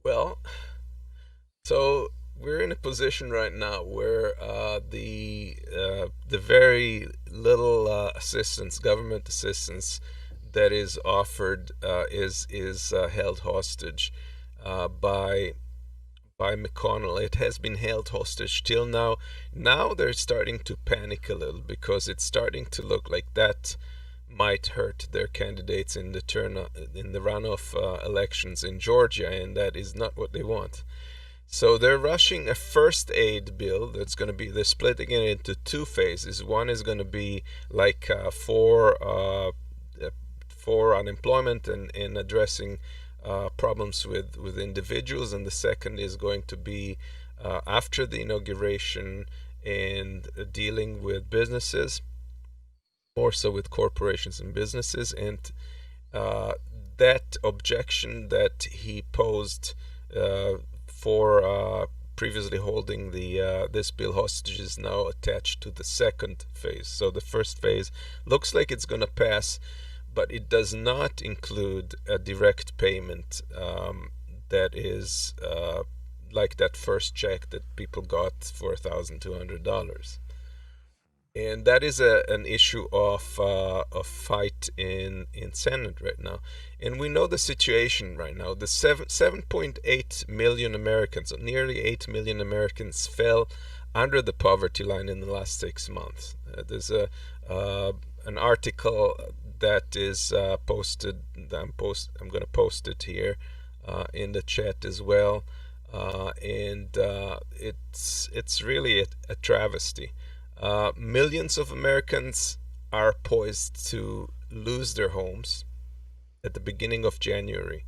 Well, so we're in a position right now where the very little assistance, government assistance that is offered is held hostage by McConnell. It has been held hostage till now. Now they're starting to panic a little because it's starting to look like that might hurt their candidates in the runoff elections in Georgia, and that is not what they want. So they're rushing a first aid bill that's going to be, they're splitting it into two phases. One is going to be like for unemployment and addressing problems with individuals, and the second is going to be after the inauguration and dealing with businesses, more so with corporations and businesses. And uh, that objection that he posed for previously holding the this bill hostage is now attached to the second phase. So the first phase looks like it's going to pass, but it does not include a direct payment that is like that first check that people got for $1,200. And that is an issue of fight in Senate right now. And we know the situation right now. The 7.8 million Americans, nearly 8 million Americans, fell under the poverty line in the last 6 months. There's an article that is posted. I'm going to post it here in the chat as well, and it's really a travesty. Millions of Americans are poised to lose their homes at the beginning of January,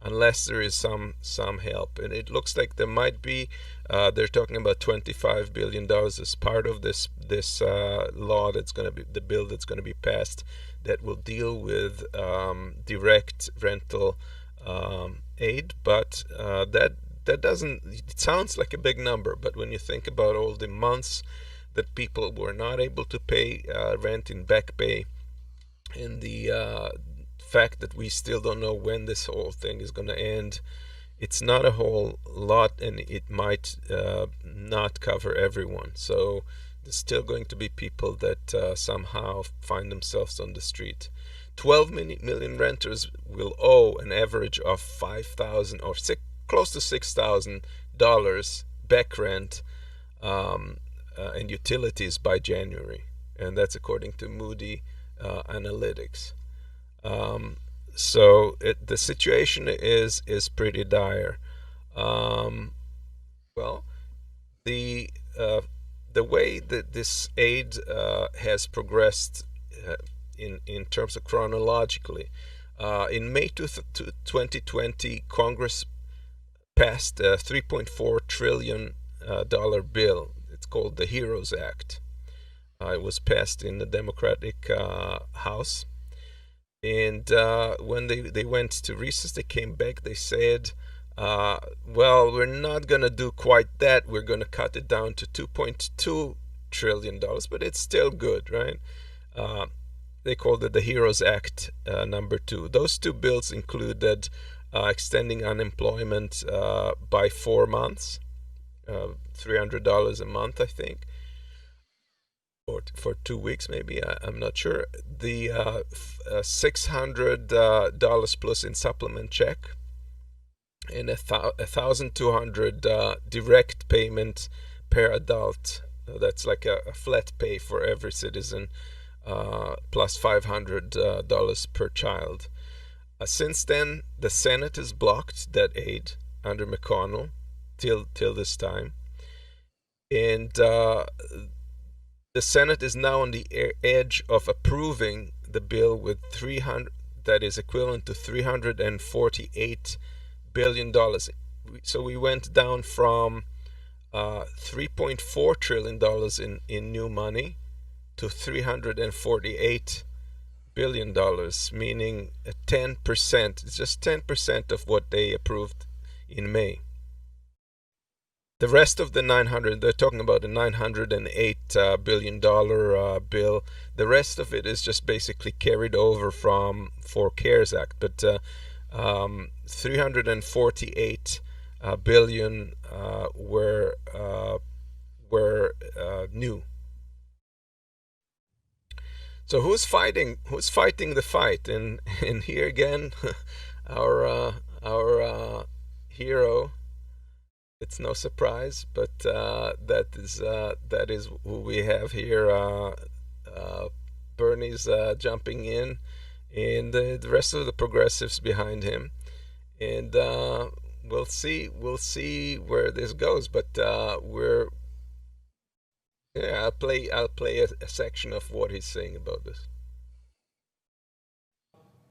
unless there is some help. And it looks like there might be. They're talking about $25 billion as part of this law that's going to be the bill that's going to be passed that will deal with direct rental aid. But that doesn't. It sounds like a big number, but when you think about all the months that people were not able to pay rent in back pay, and the fact that we still don't know when this whole thing is going to end, it's not a whole lot, and it might not cover everyone. So there's still going to be people that somehow find themselves on the street. 12 million renters will owe an average of $5,000 or close to $6,000 back rent and utilities by January, and that's according to Moody Analytics. So the situation is pretty dire. Well, the way that this aid has progressed in terms of chronologically, in May 2020, Congress passed a $3.4 trillion bill. It's called the HEROES Act. It was passed in the Democratic House. And when they went to recess, they came back, they said, well, we're not going to do quite that. We're going to cut it down to $2.2 trillion, but it's still good, right? They called it the HEROES Act number 2. Those two bills included extending unemployment by 4 months, $300 a month, I think, or for 2 weeks maybe. I'm not sure. The $600 plus in supplement check, and $1,200 direct payment per adult. That's like a flat pay for every citizen, plus $500 per child. Since then, the Senate has blocked that aid under McConnell till this time, and the Senate is now on the edge of approving the bill with 300, that is equivalent to $348 billion. So we went down from $3.4 trillion in new money to $348 billion, meaning 10%. It's just 10% of what they approved in May. The rest of the 900, they're talking about a $908 billion bill. The rest of it is just basically carried over for CARES Act. But 348 billion were new. So who's fighting the fight? And here again, our hero. It's no surprise, but that is who we have here. Bernie's jumping in, and the rest of the progressives behind him, and we'll see where this goes. But I'll play a section of what he's saying about this.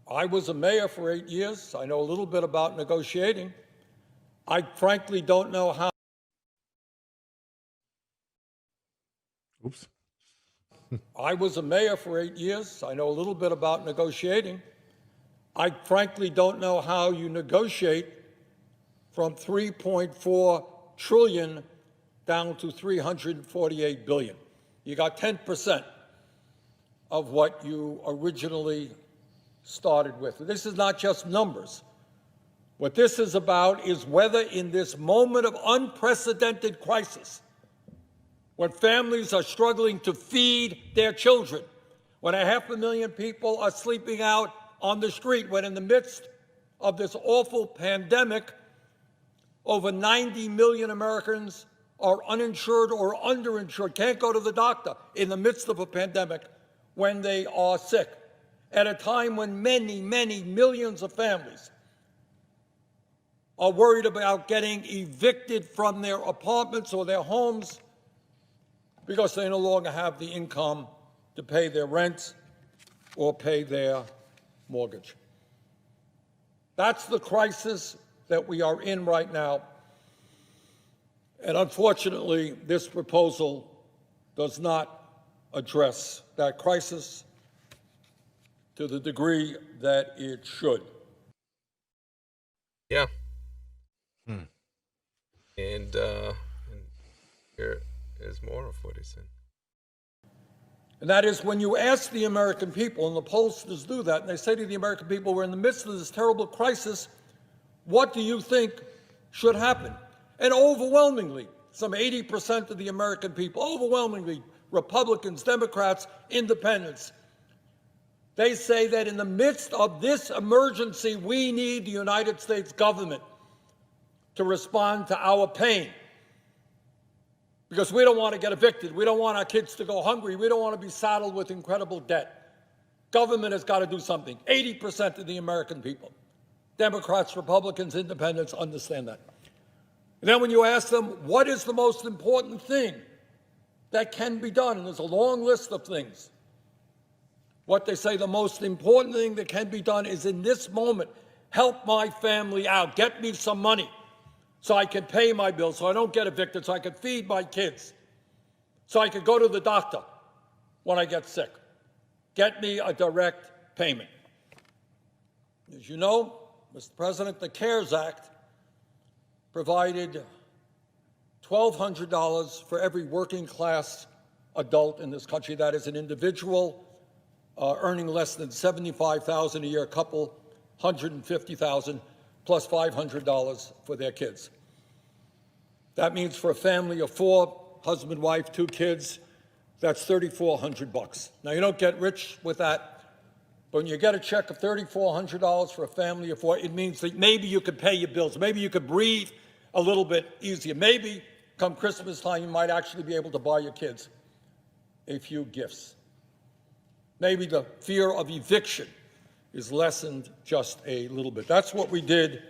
I was a mayor for 8 years. I know a little bit about negotiating. I frankly don't know how. Oops. I was a mayor for 8 years. I know a little bit about negotiating. I frankly don't know how you negotiate from 3.4 trillion down to 348 billion. You got 10% of what you originally started with. This is not just numbers. What this is about is whether in this moment of unprecedented crisis, when families are struggling to feed their children, when 500,000 people are sleeping out on the street, when in the midst of this awful pandemic, over 90 million Americans are uninsured or underinsured, can't go to the doctor in the midst of a pandemic when they are sick, at a time when many, many millions of families are worried about getting evicted from their apartments or their homes because they no longer have the income to pay their rent or pay their mortgage. That's the crisis that we are in right now. And unfortunately, this proposal does not address that crisis to the degree that it should. Yeah. And here is more of what he said. And that is when you ask the American people, and the pollsters do that, and they say to the American people, we're in the midst of this terrible crisis, what do you think should happen? And overwhelmingly, some 80% of the American people, overwhelmingly Republicans, Democrats, Independents, they say that in the midst of this emergency, we need the United States government to respond to our pain. Because we don't want to get evicted. We don't want our kids to go hungry. We don't want to be saddled with incredible debt. Government has got to do something. 80% of the American people, Democrats, Republicans, Independents, understand that. And then when you ask them, what is the most important thing that can be done? And there's a long list of things. What they say the most important thing that can be done is in this moment, help my family out. Get me some money so I can pay my bills, so I don't get evicted, so I can feed my kids, so I can go to the doctor when I get sick. Get me a direct payment. As you know, Mr. President, the CARES Act provided $1,200 for every working class adult in this country. That is an individual earning less than $75,000 a year, a couple, $150,000, plus $500 for their kids. That means for a family of 4, husband, wife, 2 kids, that's $3,400. Now, you don't get rich with that, but when you get a check of $3,400 for a family of 4, it means that maybe you could pay your bills. Maybe you could breathe a little bit easier. Maybe come Christmas time, you might actually be able to buy your kids a few gifts. Maybe the fear of eviction is lessened just a little bit. That's what we did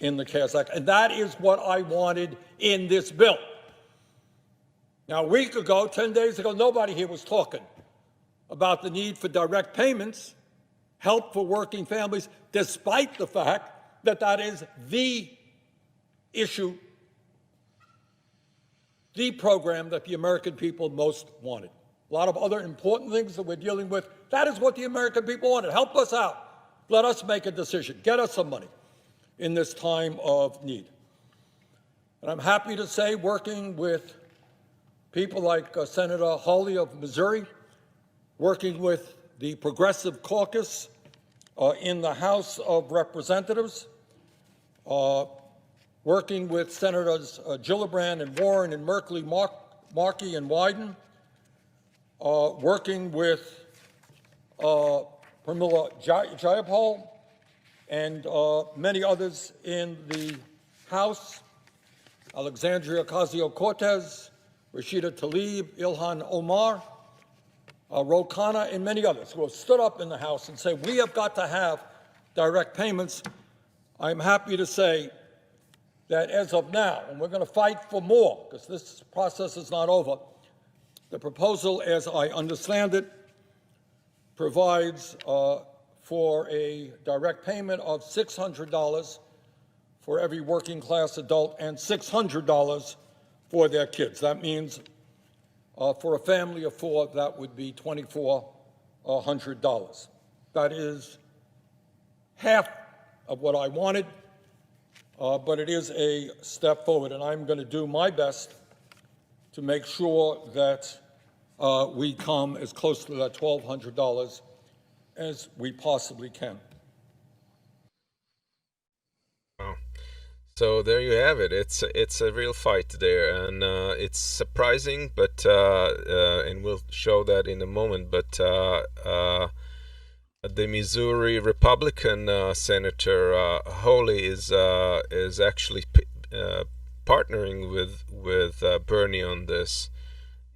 in the CARES Act, and that is what I wanted in this bill. Now, a week ago, 10 days ago, nobody here was talking about the need for direct payments, help for working families, despite the fact that that is the issue, the program that the American people most wanted. A lot of other important things that we're dealing with. That is what the American people wanted. Help us out. Let us make a decision. Get us some money in this time of need. And I'm happy to say, working with people like Senator Hawley of Missouri, working with the Progressive Caucus In the House of Representatives, working with Senators Gillibrand and Warren and Merkley, Markey and Wyden, working with Pramila Jayapal and many others in the House, Alexandria Ocasio-Cortez, Rashida Tlaib, Ilhan Omar, Ro Khanna, and many others who have stood up in the House and say, we have got to have direct payments. I'm happy to say that as of now, and we're going to fight for more because this process is not over, the proposal, as I understand it, provides for a direct payment of $600 for every working class adult and $600 for their kids. That means for a family of four, that would be $2,400. That is half of what I wanted, but it is a step forward, and I'm going to do my best to make sure that we come as close to that $1,200 as we possibly can. So there you have it. It's a real fight there, and it's surprising, but and we'll show that in a moment. But the Missouri Republican Senator Hawley is actually partnering with Bernie on this,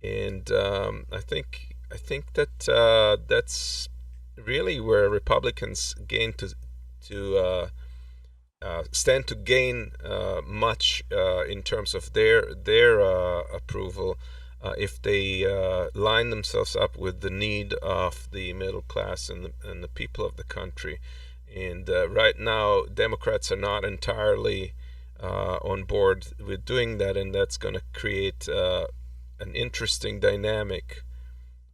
and I think that that's really where Republicans stand to gain much in terms of their approval if they line themselves up with the need of the middle class and the people of the country. And right now, Democrats are not entirely on board with doing that, and that's going to create an interesting dynamic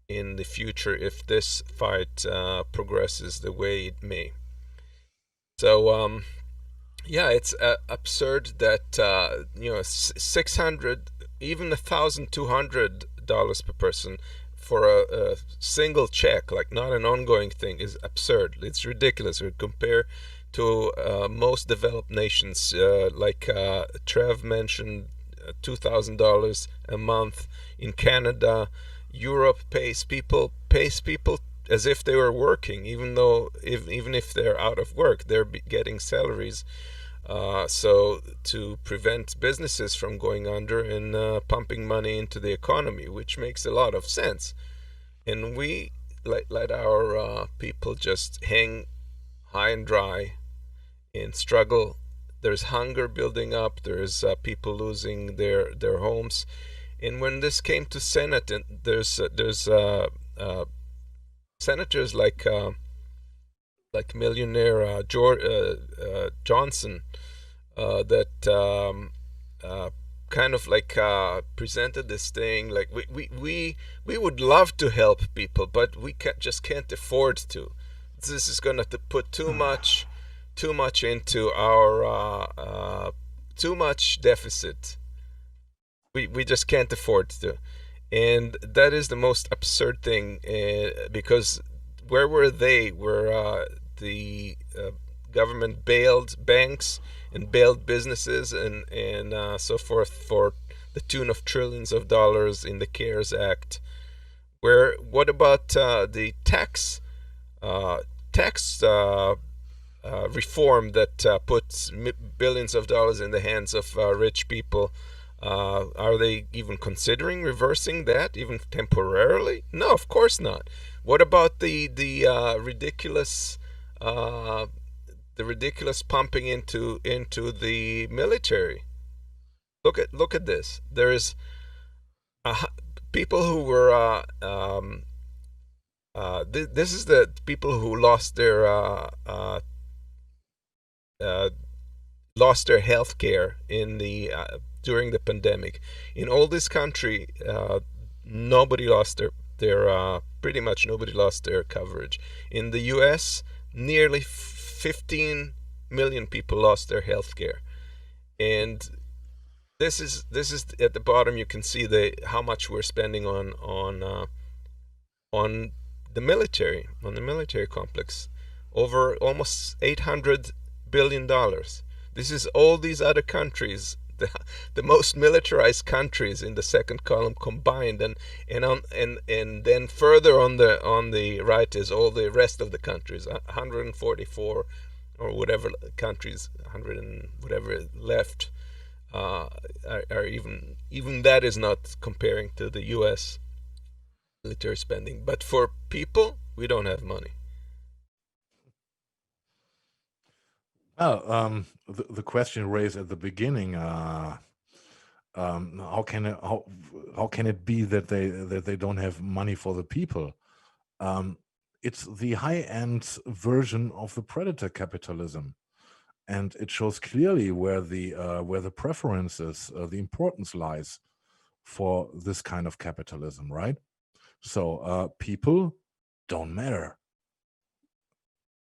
in the future if this fight progresses the way it may. So yeah, it's absurd that 600, even $1,200 per person for a single check, like not an ongoing thing, is absurd. It's ridiculous. We compare to most developed nations, like Trev mentioned, $2,000 a month in Canada. Europe pays people as if they were working, even if they're out of work, they're getting salaries. So to prevent businesses from going under and pumping money into the economy, which makes a lot of sense. And we let our people just hang high and dry and struggle. There's hunger building up. There's people losing their homes. And when this came to Senate, and there's senators like millionaire Johnson that kind of like presented this thing like we would love to help people, but we can't afford to. This is going to put too much into our too much deficit. We just can't afford to. And that is the most absurd thing, because where were they? Where the government bailed banks and bailed businesses and so forth for the tune of trillions of dollars in the CARES Act. What about the tax reform that puts billions of dollars in the hands of rich people? Are they even considering reversing that, even temporarily? No, of course not. What about the ridiculous pumping into the military? Look at this. There is people who were this is the people who lost their health care in the during the pandemic. In all this country, nobody lost their pretty much nobody lost their coverage. In the U.S., nearly 15 million people lost their health care, and this is at the bottom. You can see how much we're spending on the military complex. over almost $800 billion. This is all these other countries, the most militarized countries in the second column combined, and then further on the right is all the rest of the countries, 144 or whatever countries, 100 and whatever left, are even that is not comparing to the U.S. military spending. But for people, we don't have money. Well, the question raised at the beginning, how can it be that they don't have money for the people? It's the high-end version of the predator capitalism, and it shows clearly where the preferences, the importance lies for this kind of capitalism, right? So people don't matter,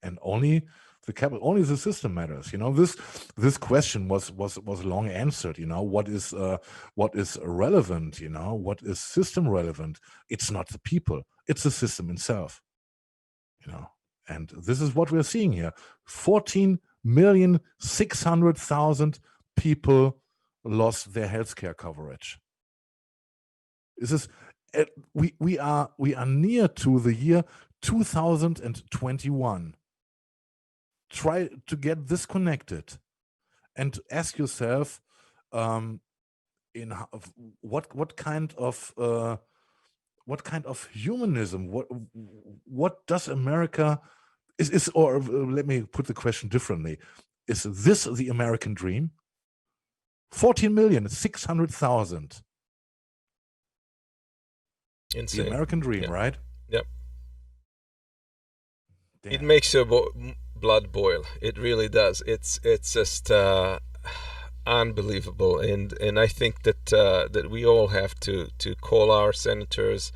and only the system matters. This question was long answered. What is relevant? What is system relevant? It's not the people, it's the system itself. And this is what we're seeing here. 14,600,000 people lost their healthcare coverage. This is we are near to the year 2021. Try to get disconnected and ask yourself, in what kind of humanism, what does America is or let me put the question differently: is this the American dream? 14,600,000. Insane. The American dream, Yeah. right? Yep. Damn. It makes your blood boil. It really does. It's just unbelievable, and I think that we all have to call our senators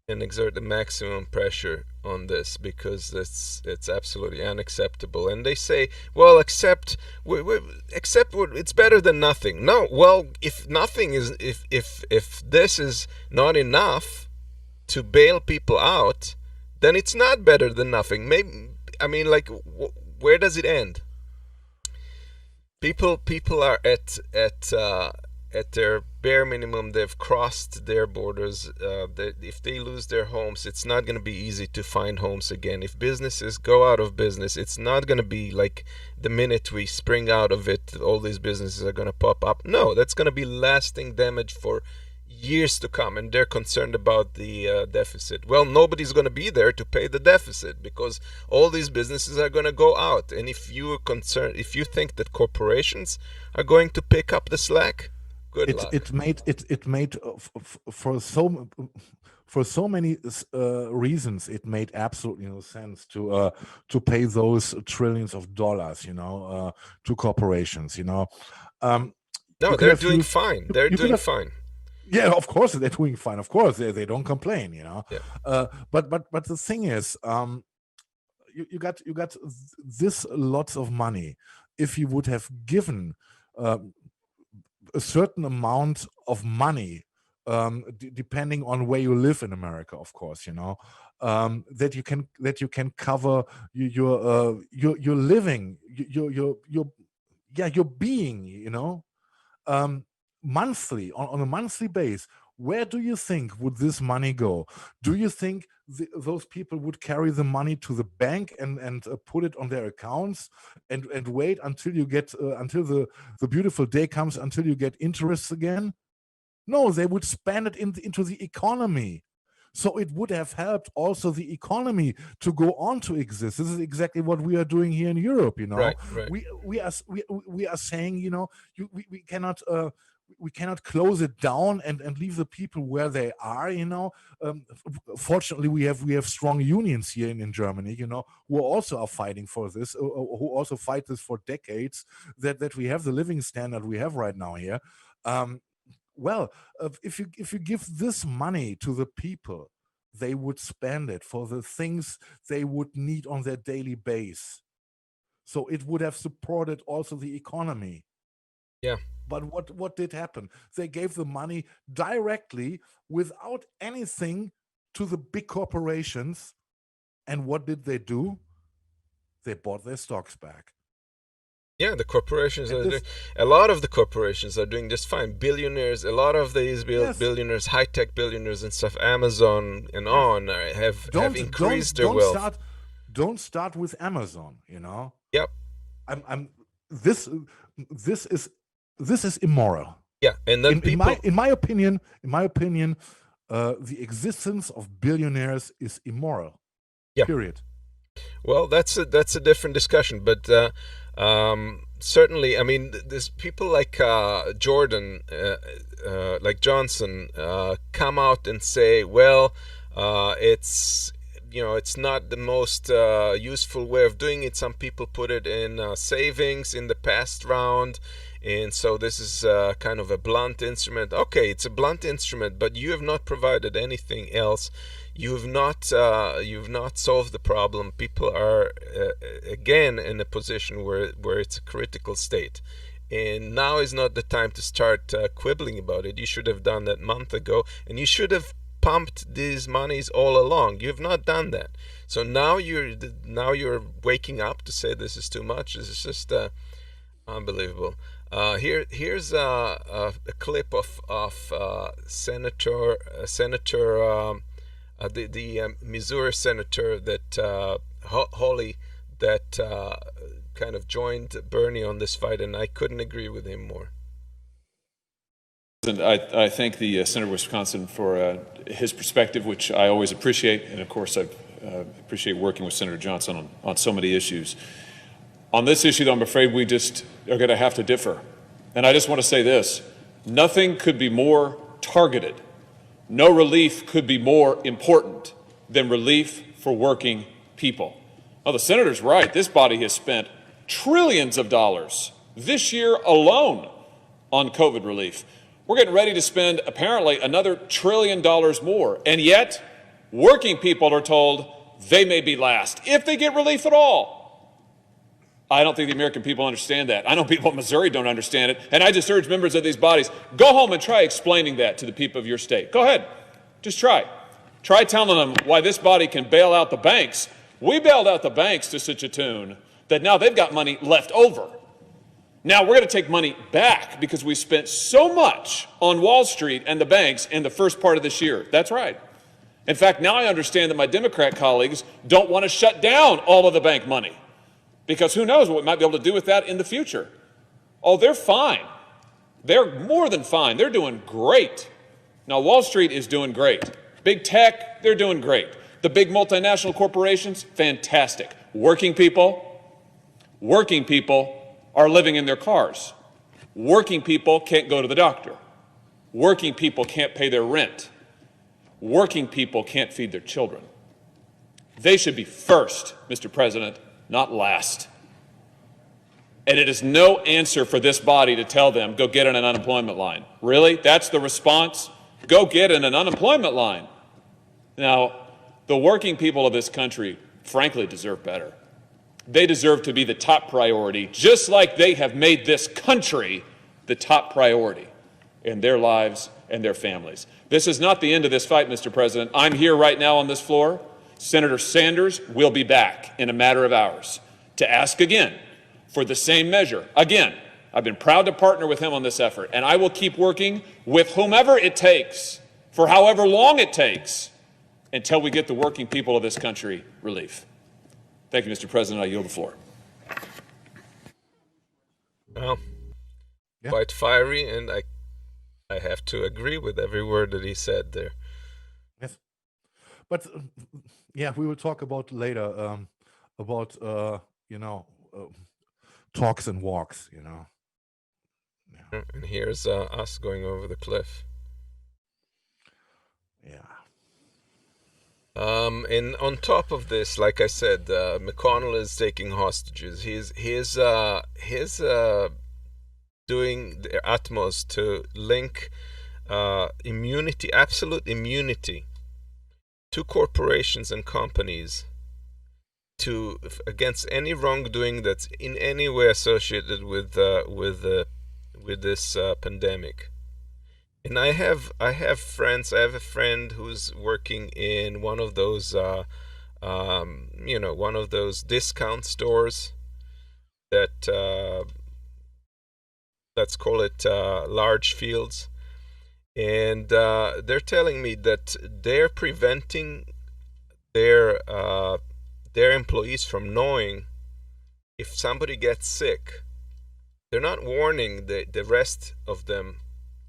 and exert the maximum pressure on this, because it's absolutely unacceptable. And they say, well, accept what it's better than nothing. No, well, if nothing is if this is not enough to bail people out, then it's not better than nothing. Maybe, I mean, like, where does it end? People are at their bare minimum. They've crossed their borders. If they lose their homes, it's not going to be easy to find homes again. If businesses go out of business, it's not going to be like the minute we spring out of it, all these businesses are going to pop up. No, that's going to be lasting damage for years to come, and they're concerned about the deficit. Well, nobody's going to be there to pay the deficit because all these businesses are going to go out. And if you are concerned, if you think that corporations are going to pick up the slack, good luck. It made for so many reasons. It made absolutely no sense to pay those trillions of dollars, to corporations. No, they're doing fine. They're doing fine. Yeah, of course they're doing fine. Of course they don't complain, Yeah. But the thing is, you got this lots of money. If you would have given a certain amount of money, depending on where you live in America, of course, that you can cover your living, your being, monthly, on a monthly base. Where do you think would this money go? Do you think those people would carry the money to the bank and put it on their accounts and wait until you get until the beautiful day comes, until you get interest again? No, they would spend it into the economy. So it would have helped also the economy to go on to exist. This is exactly what we are doing here in Europe. Right. We are saying, we cannot close it down and leave the people where they are. Fortunately, we have strong unions here in Germany, who also are fighting for this, who also fight this for decades, that we have the living standard we have right now here. Well, if you give this money to the people, they would spend it for the things they would need on their daily base. So it would have supported also the economy. Yeah. But what did happen? They gave the money directly without anything to the big corporations. And what did they do? they bought their stocks back. Yeah, the corporations And are this, doing, a lot of the corporations are doing just fine. Billionaires, a lot of these yes, billionaires, high-tech billionaires and stuff, Amazon and yes. on, have increased their Don't wealth. start with Amazon. Yep. I'm this is immoral. Yeah, and then In my opinion, the existence of billionaires is immoral. Yeah. Period. Well, that's a different discussion, but certainly, I mean, there's people like Jordan, like Johnson, come out and say, well, it's it's not the most useful way of doing it. Some people put it in savings in the past round, and so this is kind of a blunt instrument. Okay, it's a blunt instrument, but you have not provided anything else. You've not solved the problem. People are again in a position where it's a critical state, and now is not the time to start quibbling about it. You should have done that a month ago, and you should have pumped these monies all along. You have not done that, so now you're waking up to say this is too much. This is just unbelievable. Here's a clip of Senator the Missouri senator that Hawley that kind of joined Bernie on this fight, and I couldn't agree with him more. And I thank the senator of Wisconsin for his perspective, which I always appreciate, and of course I appreciate working with Senator Johnson on so many issues. On this issue, though, I'm afraid we just are going to have to differ. And I just want to say this: nothing could be more targeted. No relief could be more important than relief for working people. Now, the senator's right. This body has spent trillions of dollars this year alone on COVID relief. We're getting ready to spend apparently another $1 trillion more. And yet, working people are told they may be last, if they get relief at all. I don't think the American people understand that. I know people in Missouri don't understand it. And I just urge members of these bodies, go home and try explaining that to the people of your state. Go ahead. Just try. Try telling them why this body can bail out the banks. We bailed out the banks to such a tune that now they've got money left over. Now we're going to take money back because we spent so much on Wall Street and the banks in the first part of this year. That's right. In fact, now I understand that my Democrat colleagues don't want to shut down all of the bank money, because who knows what we might be able to do with that in the future. Oh, they're fine. They're more than fine. They're doing great. Now, Wall Street is doing great. Big tech, they're doing great. The big multinational corporations, fantastic. Working people are living in their cars. Working people can't go to the doctor. Working people can't pay their rent. Working people can't feed their children. They should be first, Mr. President, not last. And it is no answer for this body to tell them, go get in an unemployment line. Really? That's the response? Go get in an unemployment line. Now, the working people of this country, frankly, deserve better. They deserve to be the top priority, just like they have made this country the top priority in their lives and their families. This is not the end of this fight, Mr. President. I'm here right now on this floor. Senator Sanders will be back in a matter of hours to ask again for the same measure. Again, I've been proud to partner with him on this effort, and I will keep working with whomever it takes, for however long it takes, until we get the working people of this country relief. Thank you, Mr. President. I yield the floor. Well, quite fiery, and I have to agree with every word that he said there. Yes, but yeah, we will talk about later about talks and walks. Yeah. And here's us going over the cliff. Yeah. And on top of this, like I said, McConnell is taking hostages. He's doing their utmost to link immunity, absolute immunity, to corporations and companies against any wrongdoing that's in any way associated with this pandemic. And I have friends. I have a friend who's working in one of those one of those discount stores that let's call it large fields, and they're telling me that they're preventing their employees from knowing if somebody gets sick. They're not warning the rest of them.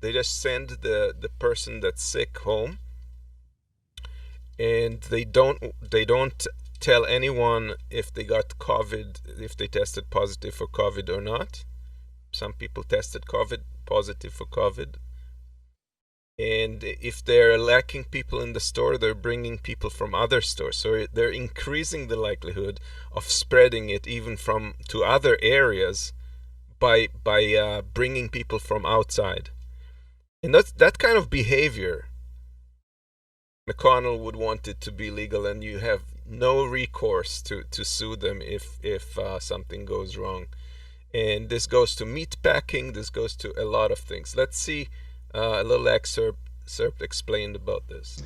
They just send the person that's sick home, and they don't tell anyone if they got COVID, if they tested positive for COVID or not. Some people tested positive for COVID. And if they're lacking people in the store, they're bringing people from other stores. So they're increasing the likelihood of spreading it even to other areas by bringing people from outside. And that kind of behavior, McConnell would want it to be legal, and you have no recourse to sue them if something goes wrong. And this goes to meat packing. This goes to a lot of things. Let's see a little excerpt explained about this.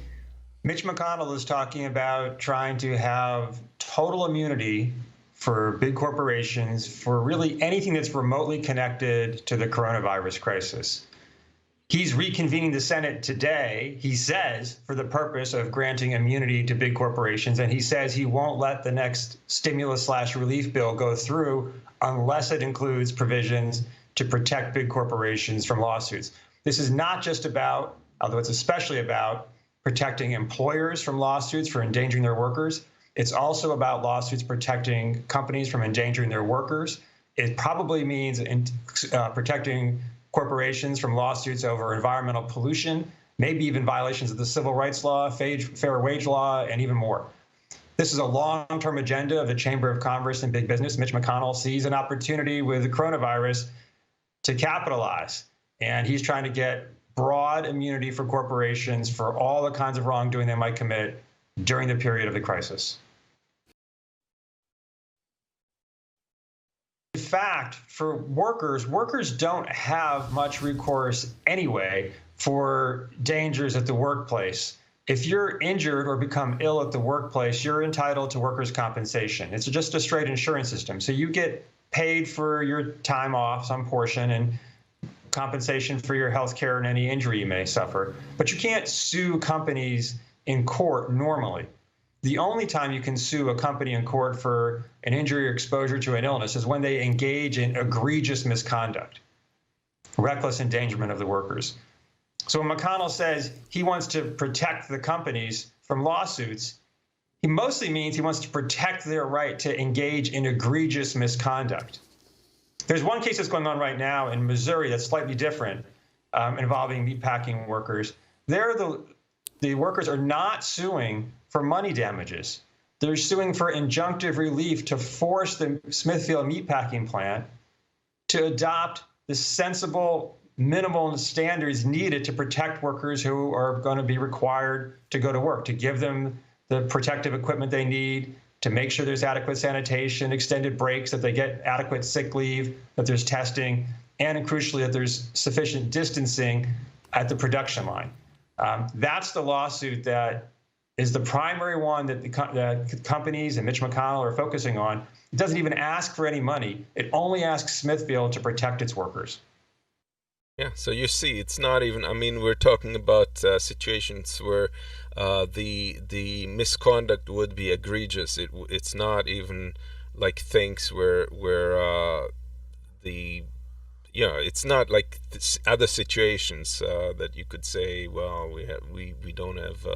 Mitch McConnell is talking about trying to have total immunity for big corporations for really anything that's remotely connected to the coronavirus crisis. He's reconvening the Senate today, he says, for the purpose of granting immunity to big corporations, and he says he won't let the next stimulus/relief bill go through unless it includes provisions to protect big corporations from lawsuits. This is not just about, although it's especially about, protecting employers from lawsuits for endangering their workers. It's also about lawsuits protecting companies from endangering their workers. It probably means protecting corporations from lawsuits over environmental pollution, maybe even violations of the civil rights law, fair wage law, and even more. This is a long-term agenda of the Chamber of Commerce and big business. Mitch McConnell sees an opportunity with the coronavirus to capitalize, and he's trying to get broad immunity for corporations for all the kinds of wrongdoing they might commit during the period of the crisis. In fact, for workers don't have much recourse anyway for dangers at the workplace. If you're injured or become ill at the workplace, you're entitled to workers' compensation. It's just a straight insurance system. So you get paid for your time off, some portion, and compensation for your health care and any injury you may suffer. But you can't sue companies in court normally. The only time you can sue a company in court for an injury or exposure to an illness is when they engage in egregious misconduct, reckless endangerment of the workers. So when McConnell says he wants to protect the companies from lawsuits, he mostly means he wants to protect their right to engage in egregious misconduct. There's one case that's going on right now in Missouri that's slightly different, involving meatpacking workers. There, the workers are not suing for money damages. They're suing for injunctive relief to force the Smithfield meatpacking plant to adopt the sensible minimal standards needed to protect workers who are going to be required to go to work, to give them the protective equipment they need, to make sure there's adequate sanitation, extended breaks, that they get adequate sick leave, that there's testing, and crucially, that there's sufficient distancing at the production line. That's the lawsuit that is the primary one that the companies and Mitch McConnell are focusing on. It doesn't even ask for any money. It only asks Smithfield to protect its workers. Yeah, so you see, it's not even, I mean, we're talking about situations where the misconduct would be egregious. It's not even like things where it's not like other situations that you could say, well, we don't have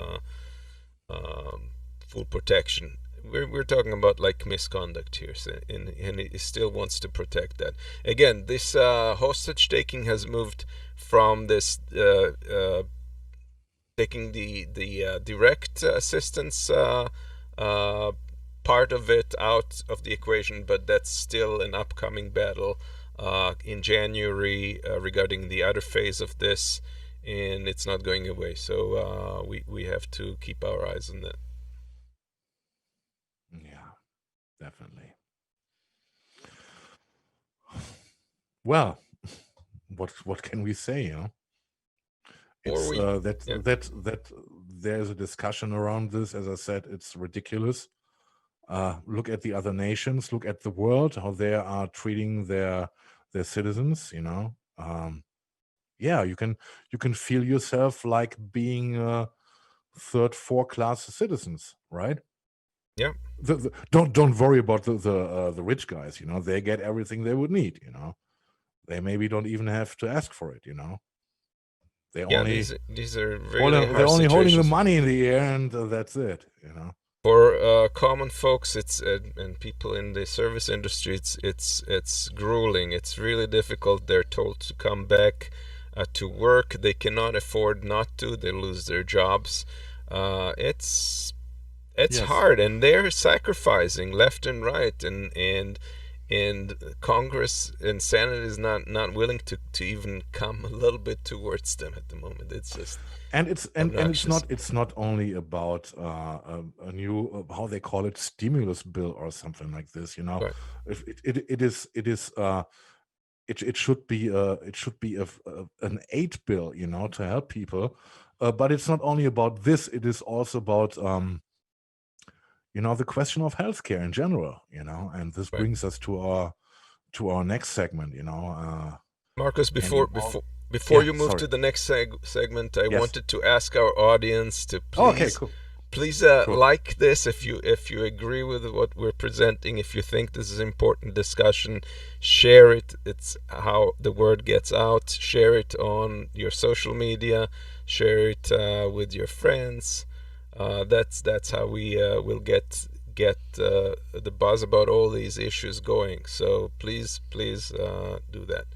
full protection. We're talking about like misconduct here, so, and it still wants to protect that. Again, this hostage taking has moved from this taking the direct assistance part of it out of the equation, but that's still an upcoming battle in January regarding the other phase of this, and it's not going away. So we have to keep our eyes on that. Yeah, definitely. Well, what can we say? You know, it's that there's a discussion around this. As I said, it's ridiculous. Look at the other nations, look at the world, how they are treating their citizens. Yeah, you can feel yourself like being third, fourth class citizens, right? Yeah. Don't worry about the rich guys. They get everything they would need. They maybe don't even have to ask for it. They Yeah, only these are really they're hard only holding the situations. money in the air, and that's it. For common folks, it's and people in the service industry, it's grueling. It's really difficult. They're told to come back to work. They cannot afford not to. They lose their jobs. It's Yes. hard, and they're sacrificing left and right, and Congress and Senate is not willing to even come a little bit towards them at the moment. It's just And it's obnoxious. it's not only about a new how they call it, stimulus bill or something like this. Right, If it should be an aid bill, to help people. But it's not only about this. It is also about the question of healthcare in general. And this right. brings us to our next segment. Marcus, And before yeah, you move sorry. to the next segment, I Yes. wanted to ask our audience to Oh, okay, please cool. please Cool. like this if you agree with what we're presenting. If you think this is important discussion, share it. It's how the word gets out. Share it on your social media. Share it with your friends. That's how we will get the buzz about all these issues going. So please do that.